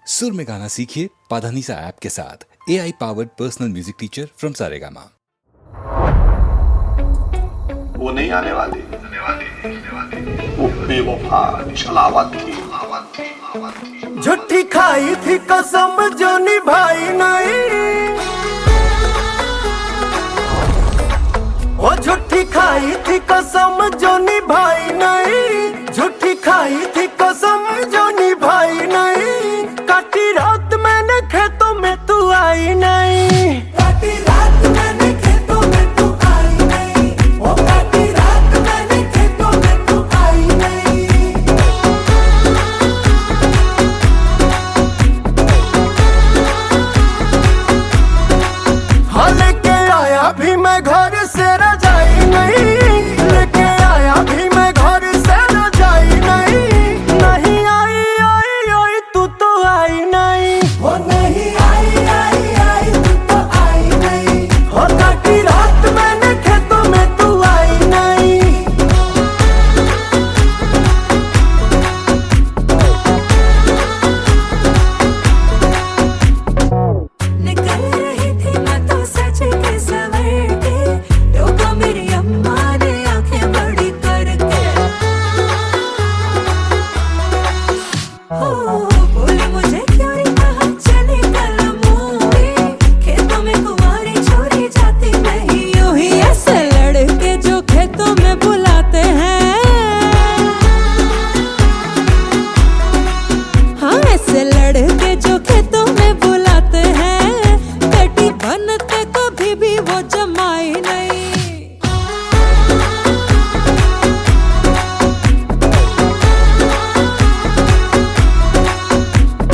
सुर में गाना सीखिए पाधानीसा ऐप के साथ। AI powered personal music teacher from Saregama. वो नहीं आने वाली, वो बेवफा छलावत थी। झूठी खाई थी कसम जो निभाई नहीं, वो झूठी खाई थी कसम जो निभाई नहीं, झूठी खाई थी कसम जो निभाई नहीं। काटी रात मैंने खेतों में तू आई नहीं, काटी रात मैंने खेतों में तू आई नहीं, वो काटी रात मैंने खेतों में तू आई नहीं। हाँ लेके आया भी मैं घर से रजाई नहीं, लेके आया भी मैं घर से रजाई नहीं। नहीं आई आई आई तू तो आई नहीं, वो नहीं आई आई आई तू तो आई नहीं। हो काटी रात मैंने खेतों में तू आई नहीं। निकल रही थी मैं तो सच के सवर के, टोका मेरी अम्मा ने आंखें बड़ी करके। हो बोली मुझे क्यों रे कहा चली कल मूवी, खेतों में कुंवारी छोरी जाती नहीं यूं ही। ऐसे लड़के जो खेतों में बुलाते हैं, हाँ ऐसे लड़के जो खेतों में बुलाते हैं, बेटी बनते कभी भी वो जमाई नहीं।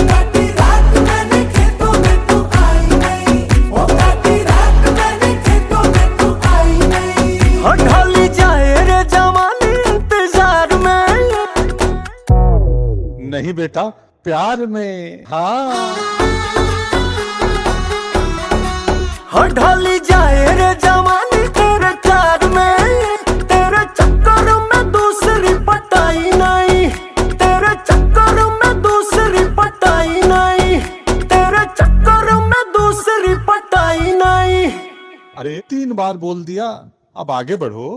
काटी रात मैंने खेतों में तू आई नहीं, वो काटी रात मैंने खेतों में तू आई नहीं। हो ढली जाए रे जवानी इंतजार में, नहीं बेटा प्यार में, हाँ हो ढली जाए रे जवानी तेरे प्यार में। तेरे चक्कर में दूसरी पटाई नहीं, तेरे चक्कर में दूसरी पटाई नहीं, तेरे चक्कर में दूसरी पटाई नहीं। अरे 3 बार बोल दिया, अब आगे बढ़ो।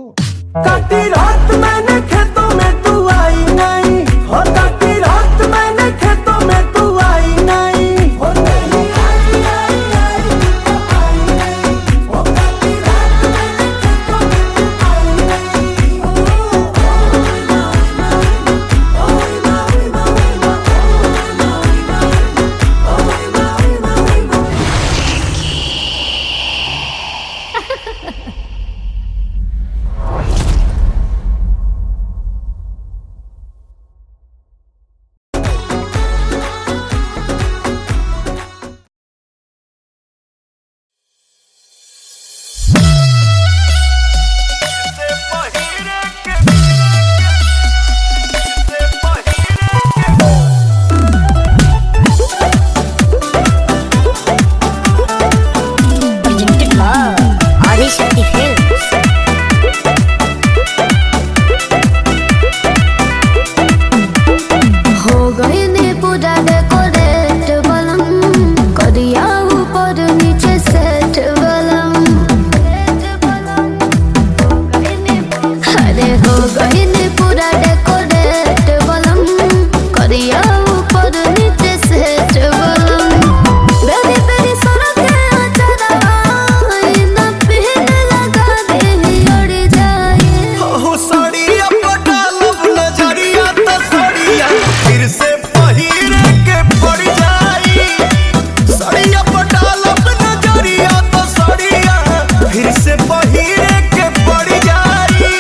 काटी रात मैंने खेतों में तू आई नहीं, हो काटी रात मैंने खेतों में तू आई नहीं। हो नहीं आई आई आई तू तो आई नहीं, हो काटी रात मैंने खेतों में तू आई नहीं। आदिशक्ति फिल्म्स। हो गए ने पूरा डेकोरेट बलम, करिया ऊपर नीचे सेट बलम। अरे हो गए ने पूरा डेकोरेट बलम, करिया ऊपर नीचे सेट बलम। बेरी बेरी सड़क अचरा ना पहन लगा दे उड़ जाए। हो साड़िया पटालब नजरिया तो साड़िया फिर से पहिरे के पड़ जाई। साड़िया पटालब नजरिया तो साड़िया फिर से पहिरे के पड़ जाई।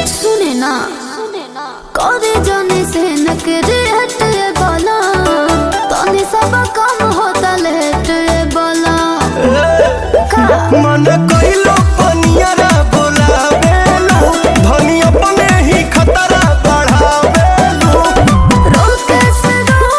सुने ना करे जाने से नकरे हटे बोला, तने सब काम होता लेट बोला। मन कइलो पनियरा बोलावेलो, धनी अपने ही खतरा बढ़ावेलो। रोके से रो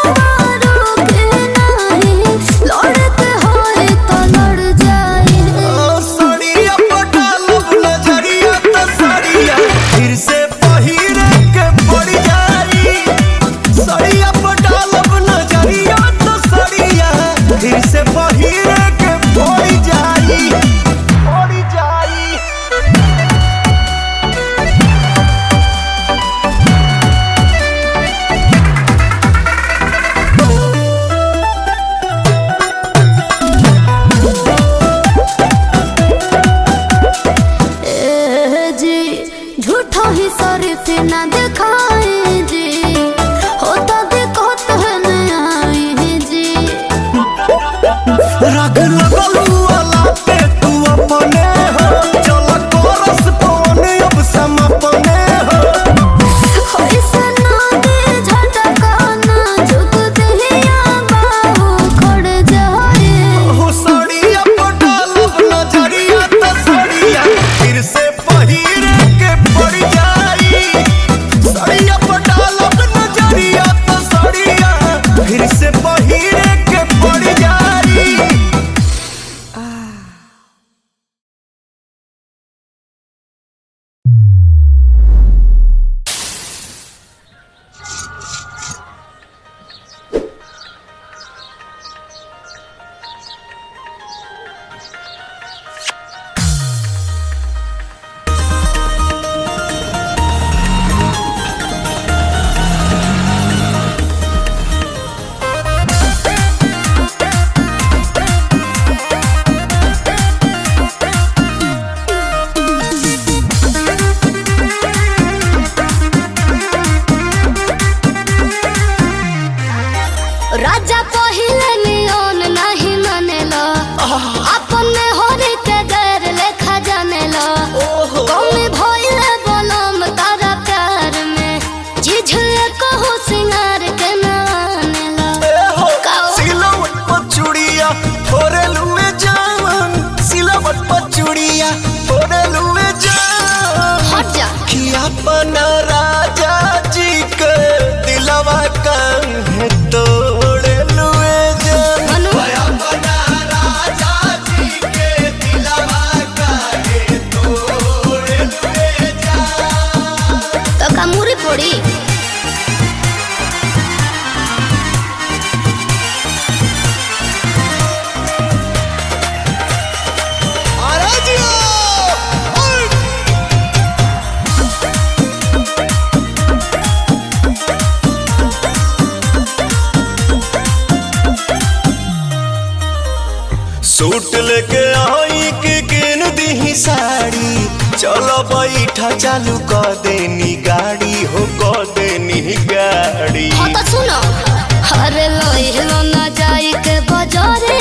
राजा पहिले नियन नहीं मानेला अपन में होरी के गैर लेखा जानेला कौन भइले बोलम तारा प्यार में जिझले कहो सिंगार के नानेला सिलवट पर चूड़िया फोरे लुए जान सिलवट पर चूड़िया फोरे लुए जान हट जा कि अपना राजा जी के दिलवा काहे तोड़े लुए जान मनु अपना राजा जी के दिलवा काहे तोड़े लुए जान तो कामुरी पड़ी सूट लेके आई के गिन दी साड़ी चलो बैठा चालू कर देनी गाड़ी हो कर देनी गाड़ी हाँ तो सुनो अरे लोहिलो ना जाई के बजारे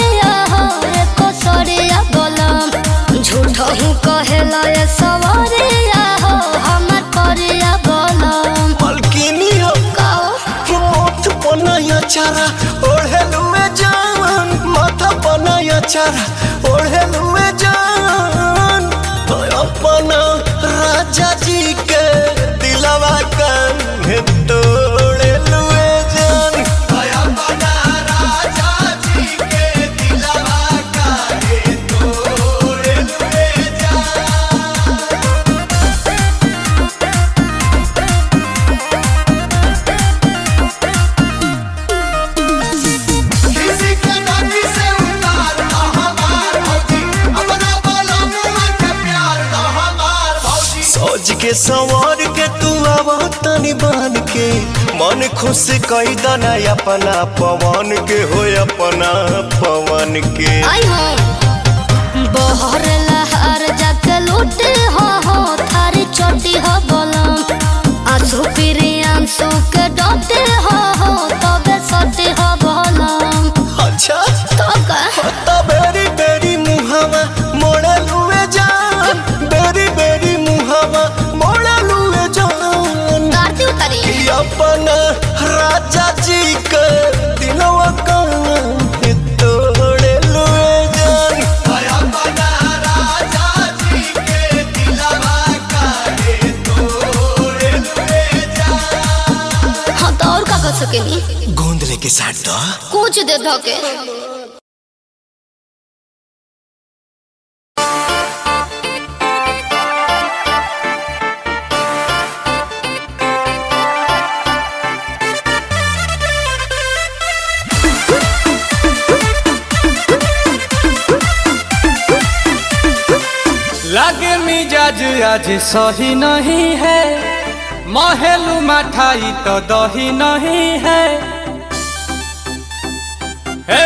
हो रे कोसरे बोलम झूठो हूँ कहेला ये सवारे हो हमर करे बोलम मलकिनी हो काओ मोथ पनाया चारा ओढ़े लुए जान माथा पनाया चारा ओढ़े लुए जान अपना राजा जी के दिलवा काहे तोड़े लुए जान अपना राजा जी के दिलवा काहे तोड़े लुए जान किसी के दादी से उतार हमार भौजी अपना बोलो मुँह के प्यार हमार भौजी सोच के संवार के तू आवा तनी बान के मन खुश कई दना अपना पवन के हो अपना पवन के आई हो बहर लहर जाके लूटे हो थारी चोटी हो बोलम आंसू फिरी आंसू के डोटे हो तबे सटी हो बोलम अच्छा तो का तो बेरी बेरी मुहावा मोड़े लुए जान बेरी बेरी मुहावा मोड़े लुए जान गाड़ी उतारी कि अपना राजा जी के दिलवा काहे तोड़े लुए जान अपना राजा जी के दिलवा काहे तोड़े लुए जान हाँ तो और का कर सकेनी गोंद लेके साथ दो कुछ दे धोके लागे मिजाज आज सही नहीं है महलू मठाई तो दही नहीं है हे!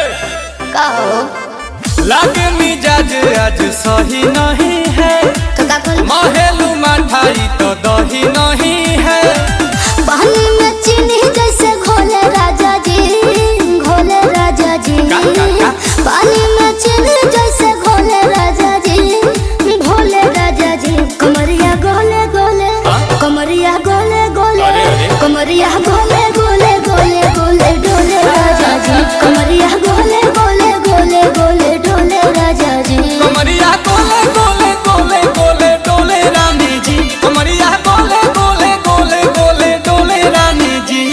का हो लागे मिजाज आज सही नहीं है तो का कर महलू मठाई तो दही नहीं है पानी में चीनी जैसे घोले राजा जी घोले राजा जी का? पानी में चीनी जैसे घोले राजा जी घोले राजा जी कमरिया गोले गोले कमरिया गोले गोले अरे, अरे। कमरिया गोले गोले गोले गोले डोले राजा जी कमरिया गोले गोले गोले गोले डोले राजा जी कमरिया गोले गोले गोले गोले डोले रानी जी कमरिया गोले गोले गोले गोले डोले रानी जी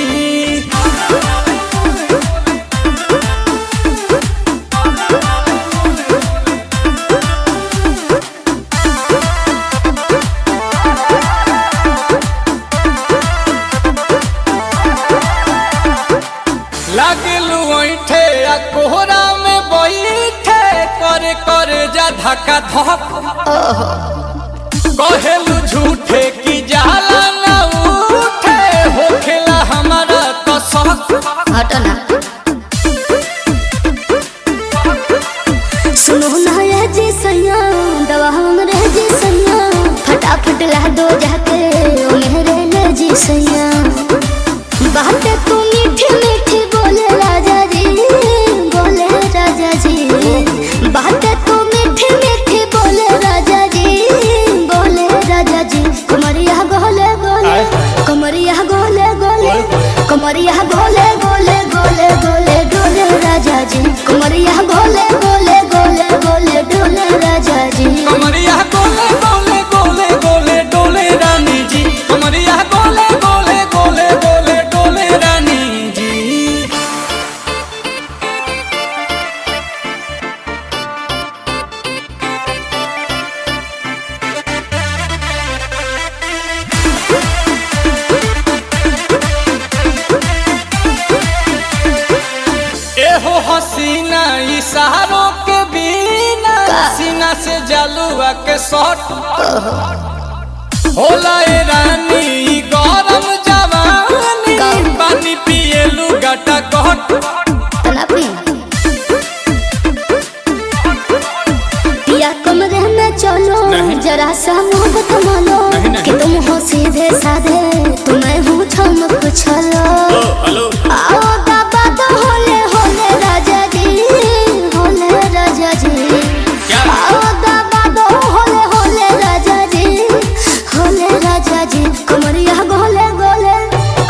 लागलू ऐठे आ कोहरा में बैठे करे करे जा धक्का धक कहेलू झूठे की जाला ना उठे होखेला हमारा कसक हटना सुनो ना ये जी सैया दवा हमरे जी सैया फटाफट ला दो जाके ओ मेरे ले जी सैया बातें तू मीठी मीठी बोले राजा जी गोले गोले गोले गोले डोले राजा जी कमरिया गोले गोले गोले गोले डोले राजा जी कमरिया गोले गोले गोले गोले डोले रानी जी कमरिया गोले गोले गोले गोले डोले रानी जी। एहो हसीना इशारों के बिना सीना से जलुआ के शॉट होला ए रानी ई गरम जवानी पानी पिए लुगाटा कट तनापी पिया कमरे में चलो जरा सा मोहब्बत मानो कि तुम हो सीधे साधे तुम्हें हूँ चमक छलो आओ बाबा तो होले होले राजा जी होले राजा जी आओ बाबा तो होले होले राजा जी होले राजा जी कमरिया गोले गोले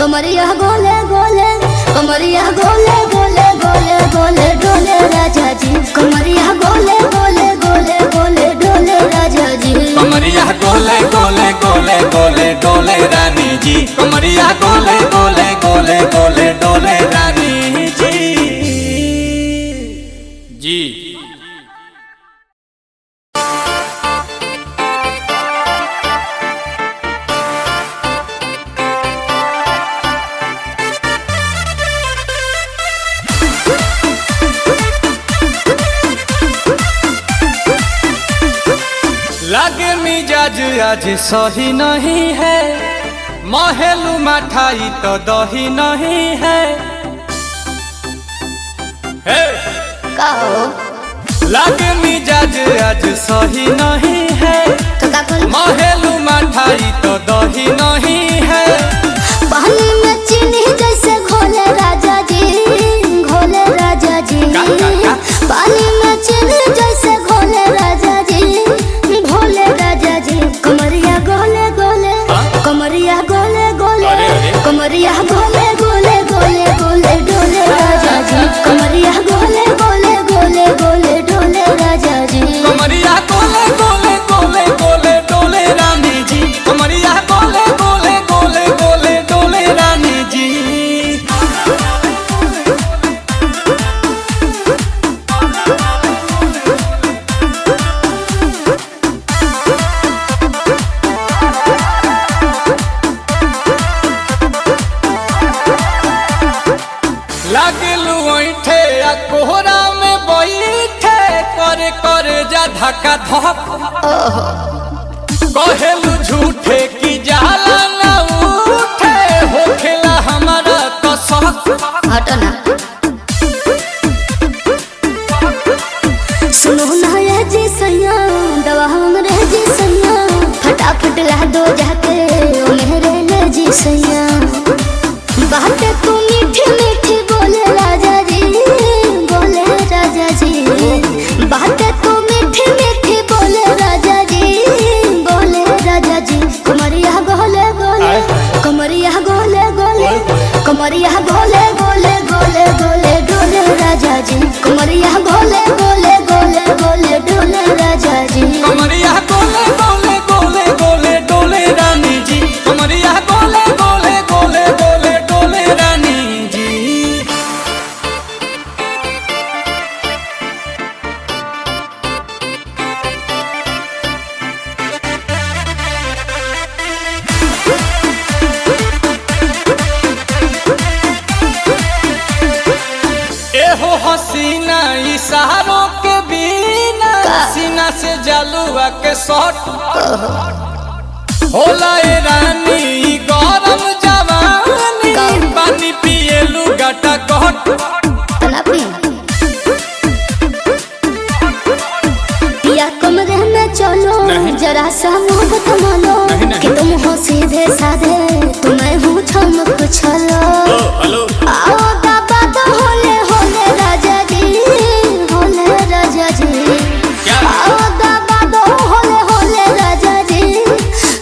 कमरिया गोले गोले कमरिया गोले गोले गोले गोले डोले राजा जी कमरिया गोले गोले गोले गोले डोले राजा जी कमरिया गोले गोले गोले गोले डोले रानी जी कमरिया गोले गोले गोले गोले डोले रानी जी जी। लागे मिजाज आज सही नहीं है महलू मठाई तो दही नहीं है हे! कहो लागे मिजाज आज सही नहीं है तो का कल महलू मठाई तो दही नहीं है पानी में चीनी जैसे घोले राजा जी घोले राजा जी पानी में चीनी जैसे घोले राजा जी घोले राजा जी कमरिया गोले गोले कमरिया गोले गोले कमरिया गोले गोले गोले गोले डोले राजा जी कमरिया गोले गोले गोले गोले डोले राजा जी कमरिया गोले गोले गोले गोले डोले रानी जी कमरिया गोले गोले गोले गोले डोले रानी जी। लागलू ऐठे आ कोहरा में बैठे करे करे जा धक्का धक कहेलू झूठे की जाला ना उठे होखेला हमारा कसक हटो ना सुनो ना ये जी सैया दवा हमरे जी सैया फटाफट ला दो जाके ओ मेरे ले जी सैया बातें तू मीठी मीठी बोले राजा जी बोले राजा जी बातें तू मीठी मीठी बोले राजा जी बोले राजा जी कमरिया गोले गोले कमरिया गोले गोले कमरिया गोले गोले गोले गोले डोले राजा जी कमरिया गोले गोले गोले गोले डोले राजा जी कमरिया गोले गोले गोले गोले डोले रानी जी कमरिया गोले गोले गोले गोले डोले रानी जी। एहो हसीना इशारों के बिना सीना से जलुआ के शॉट होला ए रानी ई गरम जवानी पानी पिए लुगाटा कट तनापी पिया कमरे में चलो जरा सा मोहब्बत मानो कि तुम हो सीधे साधे तुम्हें हूँ चमक छलो आओ बाबा तो होले होले राजा जी होले राजा जी आओ बाबा तो होले होले राजा जी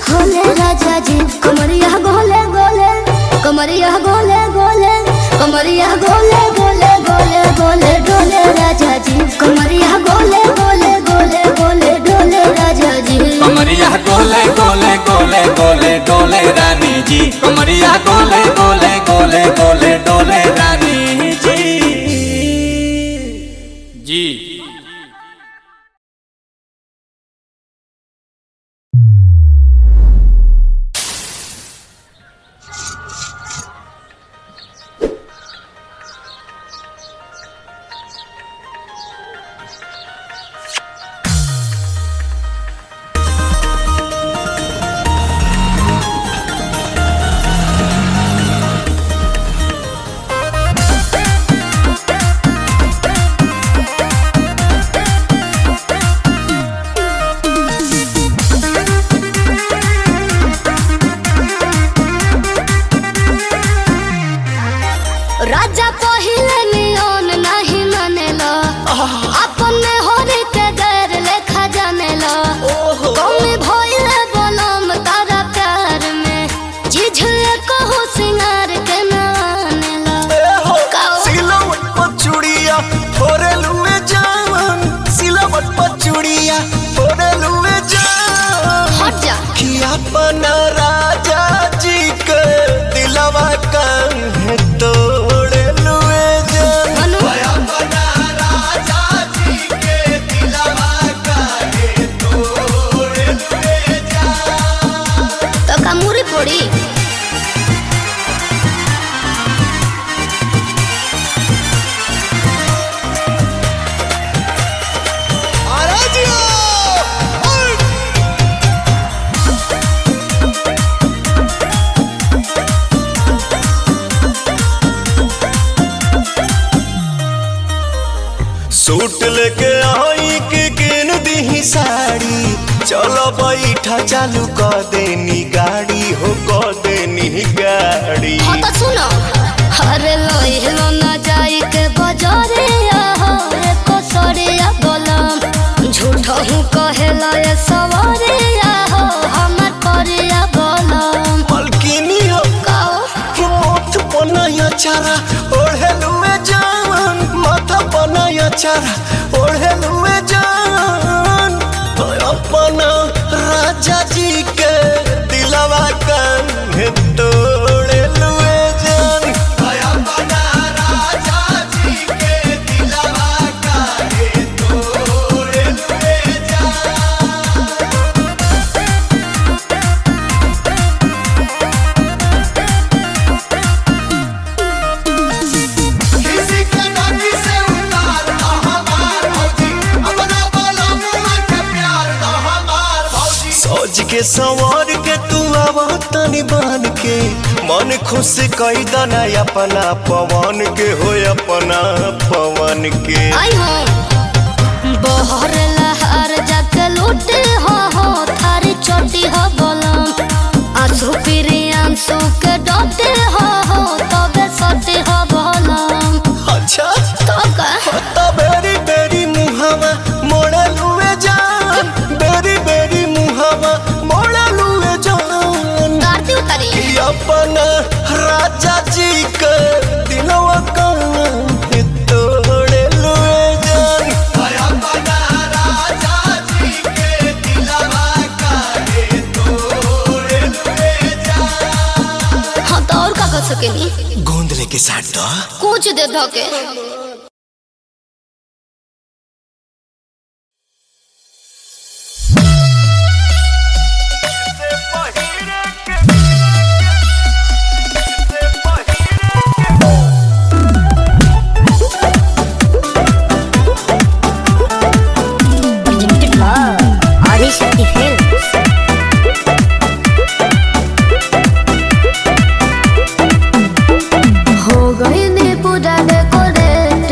होले राजा जी कमरिया गोले गोले कमरिया गोले गोले कमरिया कमरिया गोले गोले गोले गोले डोले राजा जी कमरिया गोले गोले गोले गोले डोले राजा जी कमरिया गोले गोले गोले गोले डोले रानी जी कमरिया गोले गोले गोले गोले डोले रानी जी जी। राजा पहिले नियन नहीं मानेला अपने होरी के गैर लेखा जानेला कौन भइले बोलम तारा प्यार में जिझे कहो सिंगार के नानेला सिलवट पर चूड़िया फोरे लुए जान सिलवट पर चूड़िया फोरे लुए जान हट जा कि अपना राजा जी के दिलवा काहे तोड़े लुए जान मनु अपना राजा जी के दिलवा काहे तोड़े लुए जान तो कामुरी पड़ी सूट लेके आई के किन दी साड़ी चलो बैठा चालू कर देनी गाड़ी हो कर देनी गाड़ी हाँ तो सुनो अरे लोहिलो ना जाई के बजारे हो एको सरिया बोलम झूठो हूँ कहेला ये सवारे हो हमर करिया बोलम मलकिनी हो काओ मोथ बनाया चारा ओढ़े लुए जान माथा बनाया चारा ओढ़े लुए जान अपना राजा जी के दिलवा काहे तोड़े लुए जान अपना राजा जी के दिलवा काहे तोड़े लुए जान किसी के नाती से उतार हमार भौजी अपना बोला मुँह के प्यार हमार भौजी सोच के संवार के तू आवा तनी बान के मन खुश कई दना अपना पवन के हो अपना पवन के आई हो बहर लहर जाके लूटे हो थारी चोटी हो बोलम आंसू फिरी आंसू के डोटे हो तबे सटी हो बोलम अच्छा तो का तो बेरी बेरी मुहावा मोड़े लुए जान बेरी बेरी मुहावा मोड़े लुए जान आरती उतारी कि अपना राजा जी के दिलवा काहे तोड़े लुए जान अपना राजा जी के दिलवा काहे तोड़े लुए जान हाँ तो और का कर सकेनी गोंद लेके साथ दो कुछ दे धोके हो गई नी पूरा डेकोरेट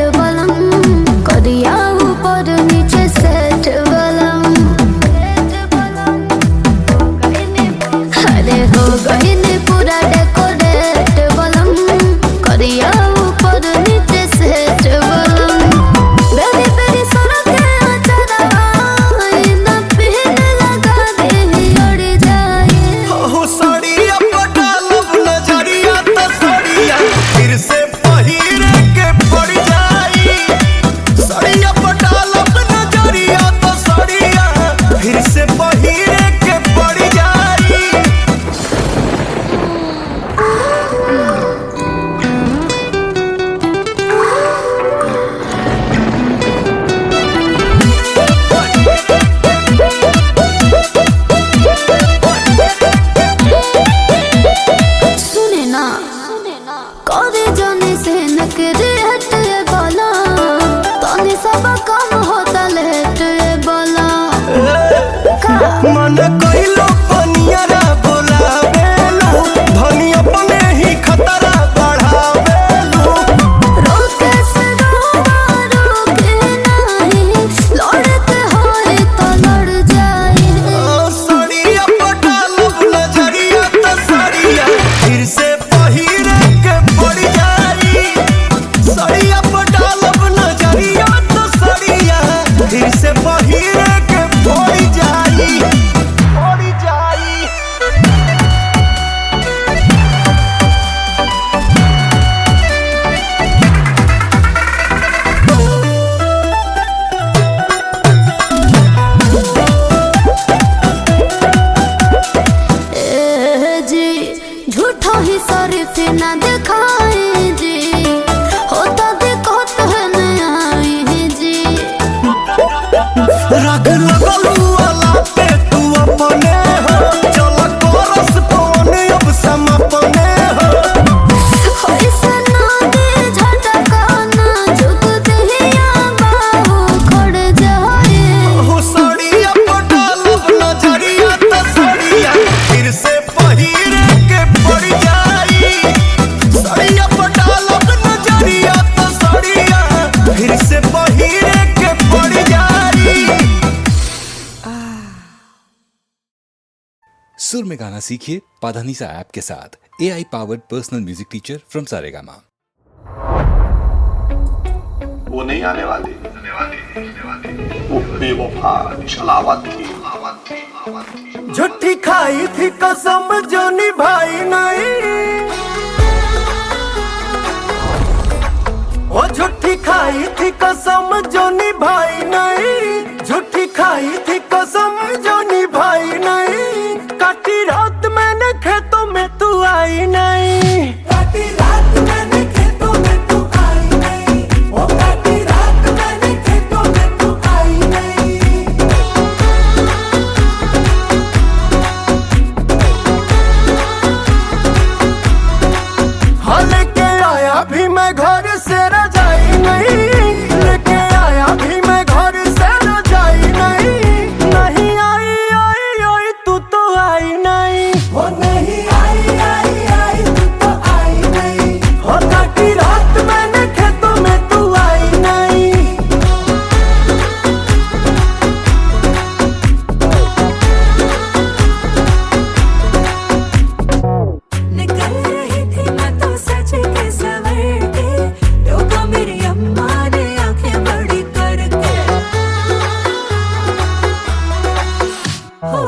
सुर में गाना सीखिए पाधानीसा ऐप के साथ। AI powered personal music teacher from Saregama. वो नहीं आने वाली वो बेवफा निशालावत थी। झूठी खाई थी कसम जो निभाई नहीं, वो झूठी खाई थी कसम जो निभाई नहीं, झूठी खाई थी कसम जो निभाई नहीं। काटी रात मैंने खेतों में तू आई नहीं, काटी रात मैंने खेतों में तू आई नहीं, वो काटी रात मैंने खेतों में तू आई नहीं। हाँ लेके आया भी मैं घर से रजाई नहीं, लेके आया भी मैं घर से रजाई नहीं। नहीं आई आई आई तू तो आई नहीं, वो नहीं आई आई आई तू तो आई नहीं, वो काटी रात मैंने खेतों में तू आई नहीं। निकल रही थी मैं तो सच के सवर के, टोका मेरी अम्मा ने आंखें बड़ी करके। हो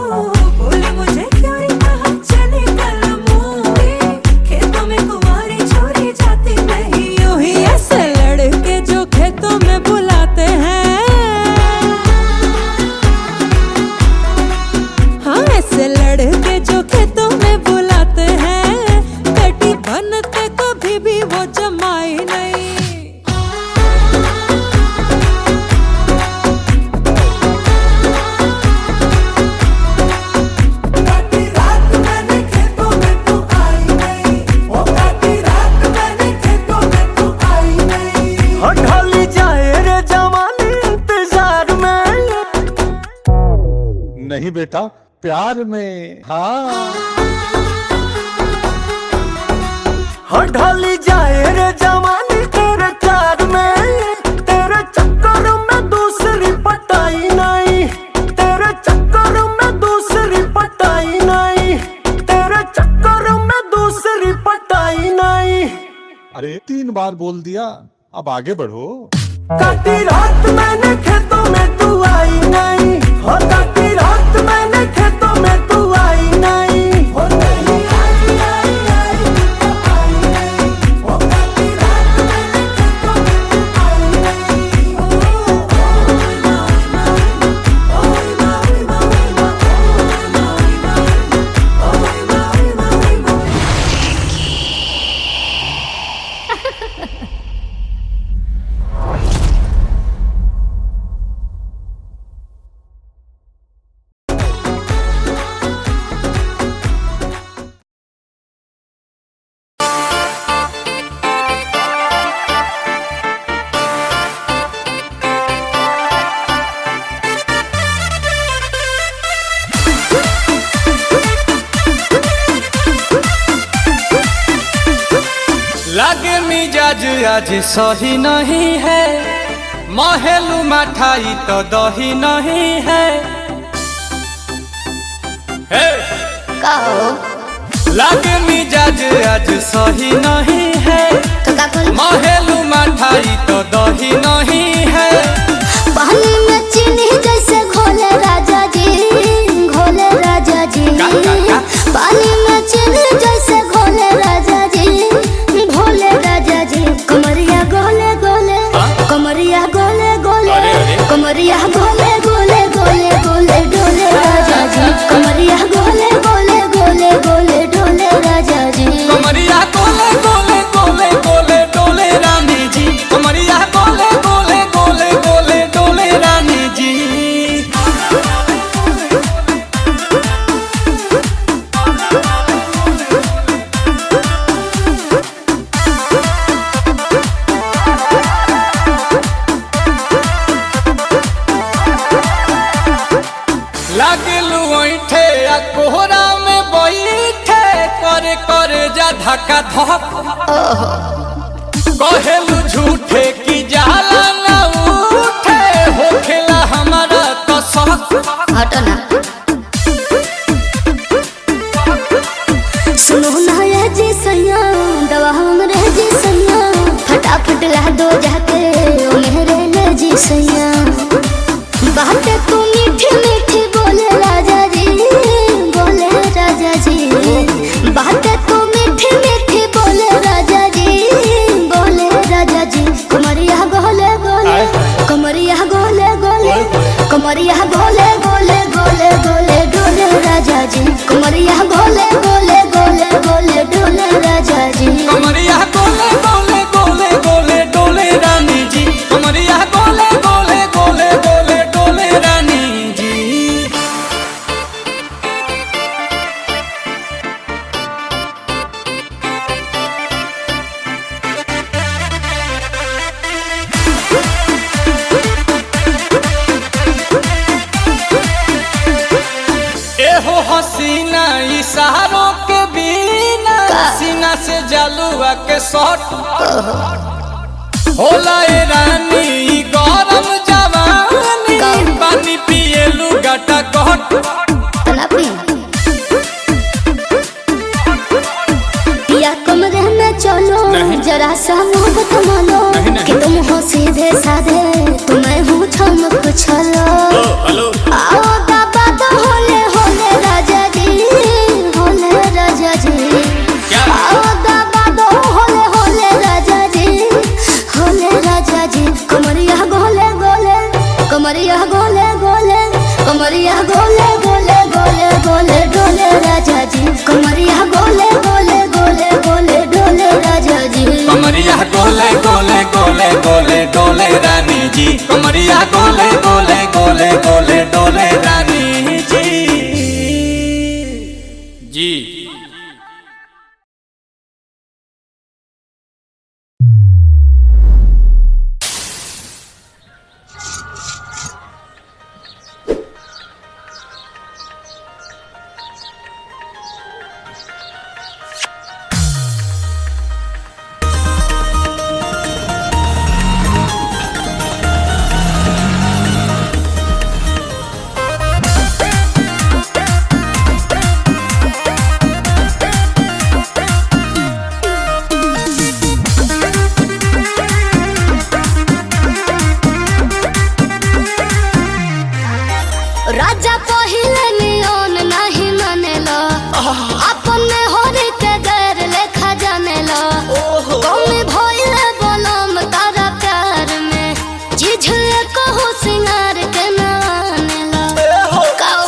बोले मुझे क्यों रे कहा चले कल मूवी, खेतों में कुंवारी छोरी जाती नहीं यूं ही ऐसे लड़के जो खेतों में बुलाते हैं। हाँ ऐसे लड़के जो खेतों में बुलाते हैं, बेटी बनते कभी भी वो जमाई नहीं। काटी रात मैंने खेतों में तू आई नहीं, वो काटी रात मैंने खेतों में तू आई नहीं। हो ढली जाए रे जवानी इंतजार में, नहीं बेटा प्यार में। हाँ हो ढली जाए रे जवानी तेरे प्यार में। तेरे चक्कर में दूसरी पटाई नहीं, तेरे चक्कर में दूसरी पटाई नहीं, तेरे चक्कर में दूसरी पटाई नहीं। अरे 3 बार बोल दिया, अब आगे बढ़ो। काटी रात मैंने खेतों में तू आई नहीं, हो काटी रात मैंने खेतों में तू आई नहीं। हो नहीं आई आई आई तू तो आई नहीं, हो काटी रात मैंने खेतों में तू आई नहीं। लागे मिजाज आज सही नहीं है, महलू मठाई तो दही नहीं है। हे! कहो लागे मिजाज आज सही नहीं है, तो का बोल महलू मठाई तो दही नहीं है। पानी में चीनी जैसे घोले राजा जी, घोले राजा जी। का? पानी में चीनी जैसे घोले राजा जी, घोले राजा जी। कमरिया गोले गोले, कमरिया गोले गोले, अरे। कमरिया गोले गोले गोले गोले डोले राजा जी। कमरिया गोले गोले गोले गोले डोले राजा जी। कमरिया गोले गोले गोले गोले डोले रानी जी, कमरिया गोले गोले गोले गोले डोले रानी जी। लागलू ऐठे आ कोहरा में बैठे, करे करे जा धक्का धक। कहेलू झूठे की जाला ना उठे, होखेला हमारा तो शौक। हटो ना। दो जाके ओ मेरे ले जी सैया बातें तू मीठी मीठी बोले राजा जी बातें तू मीठी मीठी बोले राजा जी कमरिया गोले गोले कमरिया गोले गोले कमरिया गोले गोले गोले गोले डोले राजा जी कमरिया गोले गोले गोले गोले डोले राजा जी कमरिया गोले गोले गोले गोले डोले रानी जी कमरिया गोले गोले गोले गोले डोले रानी जी। एहो हसीना इशारों के बिना सीना से जलुआ के शॉट होला ए रानी गरम जवानी पानी पिए लुगाटा घट या कमरे में चलो जरा सा मोहब्बत मानो कि तुम हो सीधे साधे तुम्हें हूँ छम कुछलो आओ बाबा तो होले होले राजा जी आओ बाबा तो होले होले राजा जी कमरिया गोले गोले कमरिया गोले गोले कमरिया गोले गोले गोले गोले डोले राजा जी कमरिया गोले गोले गोले गोले डोले राजा जी कमरिया गोले गोले गोले गोले डोले रानी जी कमरिया गोले गोले गोले गोले डोले रानी जी जी। राजा पहिले नियन नहीं मानेला अपने होरी के गैर लेखा जानेला कौन भइले बलम तारा प्यार में जिझले कहो सिंगार के नानेला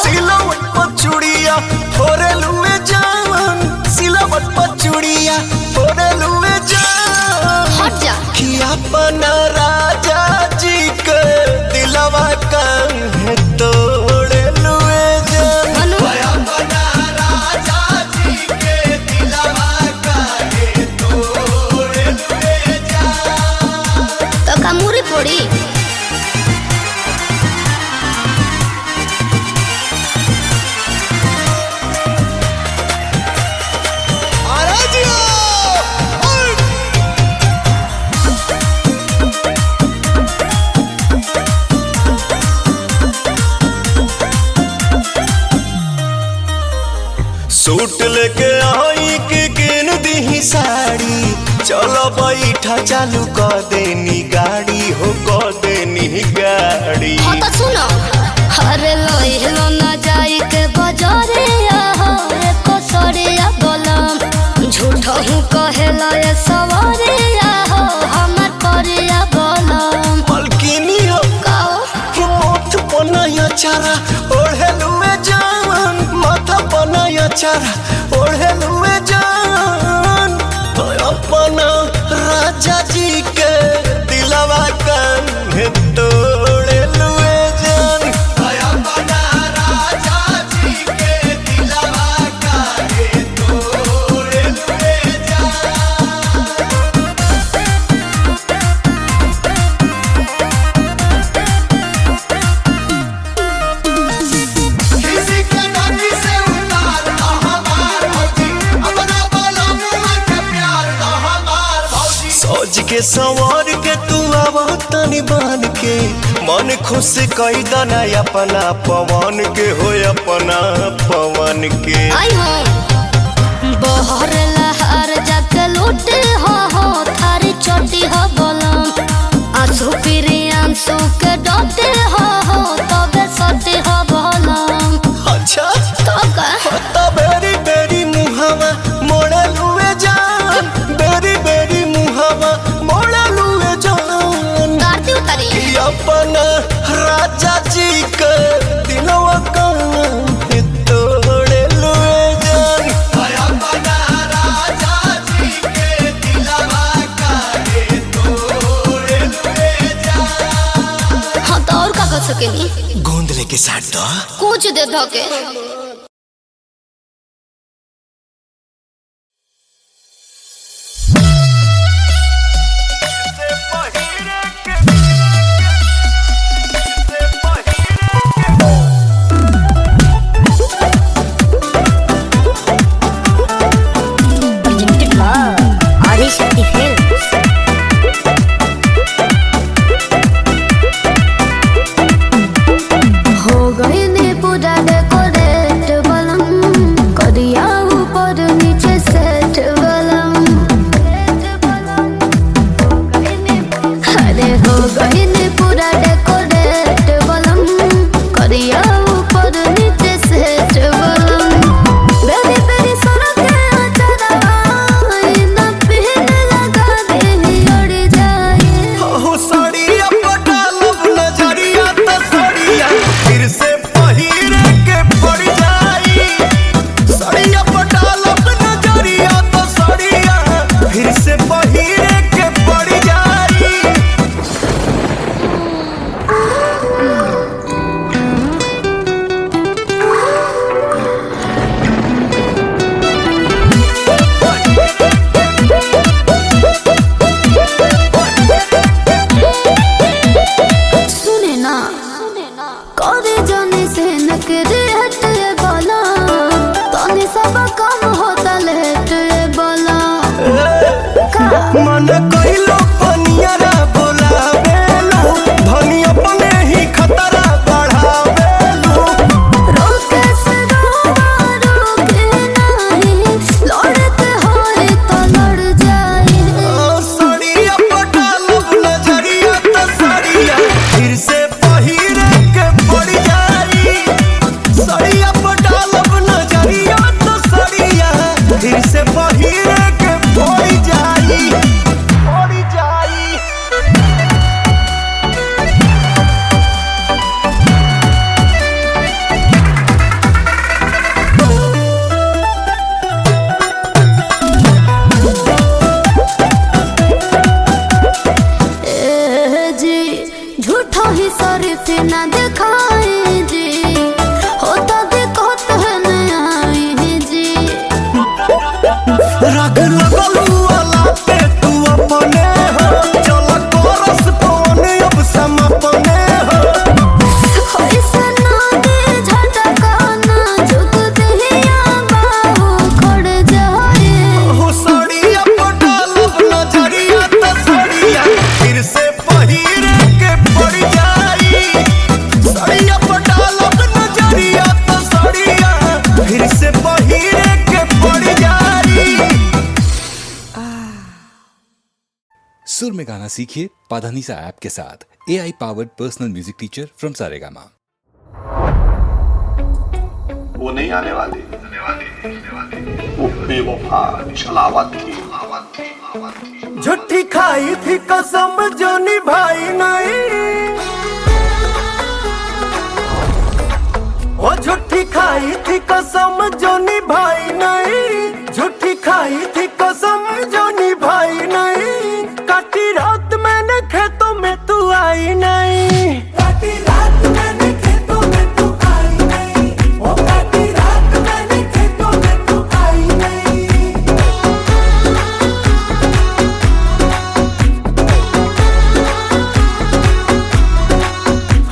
सिलवट पर चूड़िया फोरे लुए जान सिलवट पर चूड़िया फोरे लुए जान हट जा कि अपना राजा जी के दिलवा काहे तोड़े लुए जान मनु अपना राजा जी के दिलवा काहे तोड़े लुए जान तो कामुरी पड़ी सूट लेके आई के किन दी साड़ी चलो बैठा चालू कर देनी गाड़ी हो कर देनी गाड़ी हाँ तो सुनो अरे लोहिलो ना जाई के बजारे एको सरिया बोलम झूठो हूँ कहेला ये सवारे हमार परिया बोलम मलकिनी हो काओ मोथ बनाया चारा ओढ़े लुए जान माथा बनाया चारा ओढ़े लुए जान तो अपना राजा जी के दिलवा काहे तोड़े लुए जान अपना राजा जी के दिलवा काहे तोड़े लुए जान। किसी के नाती से उतार दो हमार भौजी अपना बोलो मुआ के प्यार दो हमार भौजी सोच के संवर के तू आवा तनी बान के मन खुश कई दना अपना पवन के हो अपना पवन के आई हो बहर लहर जाके लूटे हो थारी चोटी हो बोलम सकेनी गोंद लेके साथ दो कुछ दे धके आदिशक्ति फिल्म्स। हो गई ने पूरा डेकोरेट बलम करिया ऊपर नीचे सेट बलम अरे हो गई ने पूरा डेकोरेट बलम करिया ऊपर नीचे सेट बलम बेरी बेरी सड़के अचरा ना पहन लगा दे उड़ जाए हो साड़िया पटालब नजरिया तो साड़िया फिर से पहिरे के पड़ जाई साड़िया पटालब नजरिया तो साड़िया फिर से पहिरे के पड़ जाई सुने ना करे जाने से नकरे हटे बोला तने सब काम होता लेटे बोला मन कइलो पनियरा बोलावेलो धनी अपने ही खतरा बढ़ावेलो रोके से रोके नहीं लड़ते होए तो लड़ जाए साड़िया पटालब नजरिया तो साड़िया फिर से पहिरे के पड़ जाई साड़िया पटालब नजरिया तो साड़िया फिर से पहिरे के पड़ जाई पड़ जाई ए जी झूठा ही शरीफ ना दिखाए जी होता दिखत है नया जी रग लगलू वाला पे तू अपने हो चल कोरस पवन अब समपने हो ऐसे ना दे झटका ना झुक दिया बाहु खड़ जाए हो साड़िया पटालब नजरिया तो साड़िया फिर से पहिरे के पड़ जाई साड़िया पटालब नजरिया तो साड़िया फिर से पहिरे के पड़ जाई सुर में गाना सीखिए पाधानीसा ऐप के साथ AI powered personal music teacher from Saregama. वो नहीं आने वाली वो बेवफा छलावत थी झूठी खाई थी कसम जो निभाई नहीं वो झूठी खाई थी कसम जो निभाई नहीं झूठी खाई थी कसम जो निभाई नहीं काटी रात मैंने खेतों में तू आई नहीं काटी रात मैंने खेतों में तू आई नहीं वो काटी रात मैंने खेतों में तू आई नहीं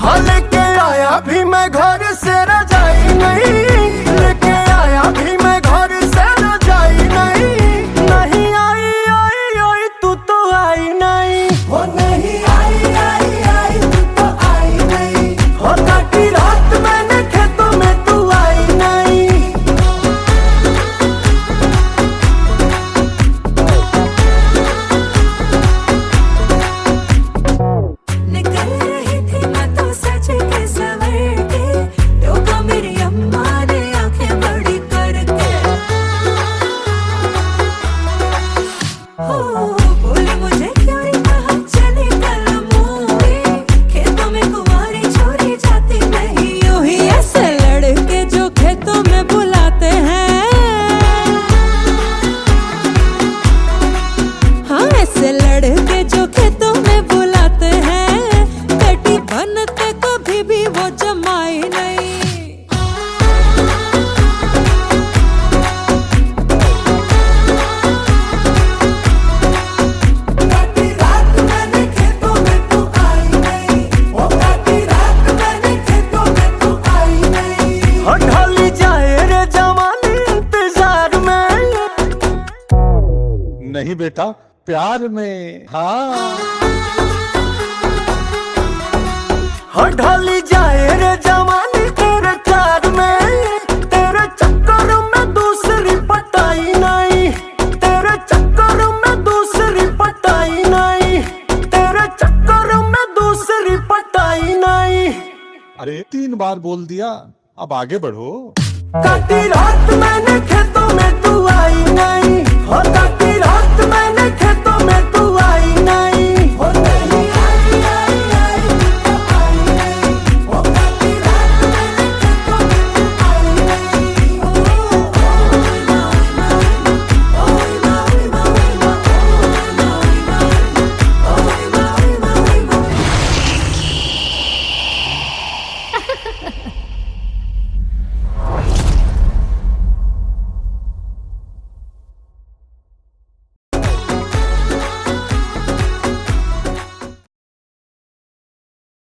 हाँ लेके आया भी मैं घर से रजाई नहीं लेके आया भी मैं घर से रजाई नहीं नहीं बेटा प्यार में। हाँ हाँ ढाली जाए रे जवानी तेरे प्यार में, तेरे चक्कर में दूसरी पटाई नहीं, तेरे चक्कर में दूसरी पटाई नहीं, तेरे चक्कर में दूसरी पटाई नहीं। अरे 3 बार बोल दिया, अब आगे बढ़ो। काटी रात मैंने खेतों में तू आई नहीं, हो काटी रात मैंने खेतों में तू आई नहीं।